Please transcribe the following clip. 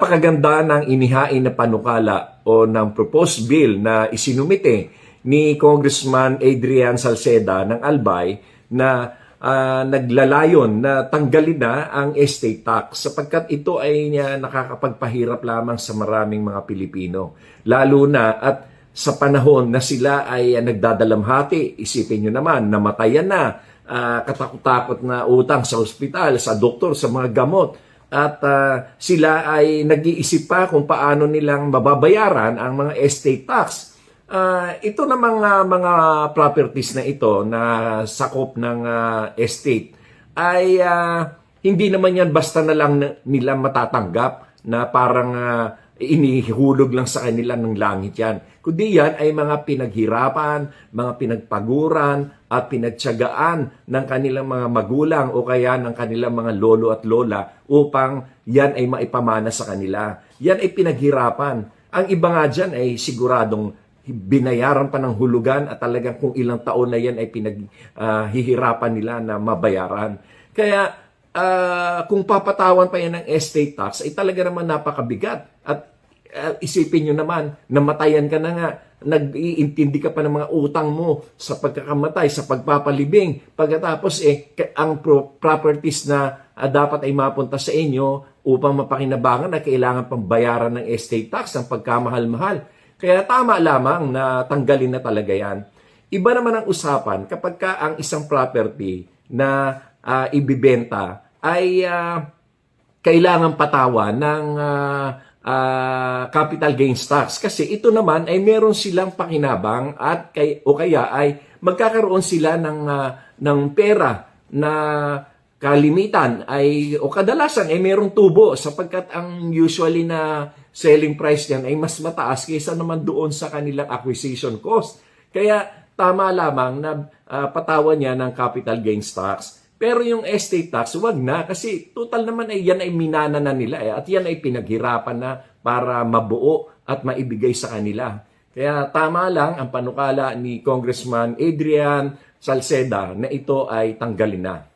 Napakaganda ng inihain na panukala o ng proposed bill na isinumite ni Congressman Adrian Salceda ng Albay na naglalayon na tanggalin na ang estate tax sapagkat ito ay nakakapagpahirap lamang sa maraming mga Pilipino. Lalo na at sa panahon na sila ay nagdadalamhati, isipin nyo naman, namatayan na, katakot-takot na utang sa ospital, sa doktor, sa mga gamot, at sila ay nag-iisip pa kung paano nilang mababayaran ang mga estate tax. Ito namang mga properties na ito na sakop ng estate ay hindi naman yan basta na lang nila matatanggap na parang inihulog lang sa kanila ng langit yan. Kundi yan ay mga pinaghirapan, mga pinagpaguran at pinagtiyagaan ng kanilang mga magulang o kaya ng kanilang mga lolo at lola upang yan ay maipamana sa kanila. Yan ay pinaghirapan. Ang iba nga dyan ay siguradong binayaran pa ng hulugan at talagang kung ilang taon na yan ay pinaghihirapan nila na mabayaran. Kaya kung papatawan pa yan ng estate tax ay talaga naman napakabigat. At isipin nyo naman, namatayan ka na nga, nag-iintindi ka pa ng mga utang mo sa pagkakamatay, sa pagpapalibing. Pagkatapos ang properties na dapat ay mapunta sa inyo upang mapakinabangan na kailangan pang bayaran ng estate tax, ng pagkamahal-mahal. Kaya tama lamang na tanggalin na talaga yan. Iba naman ang usapan kapag ang isang property na ibibenta ay kailangan patawan ng capital gains tax. Kasi ito naman ay meron silang pakinabang at o kaya ay magkakaroon sila ng pera na kalimitan o kadalasan ay merong tubo sapagkat ang usually na selling price niyan ay mas mataas kaysa naman doon sa kanilang acquisition cost. Kaya tama lamang na patawan niya ng capital gains tax. Pero yung estate tax, wag na kasi total naman ay yan ay minana na nila at yan ay pinaghirapan na para mabuo at maibigay sa kanila. Kaya tama lang ang panukala ni Congressman Adrian Salceda na ito ay tanggalin na.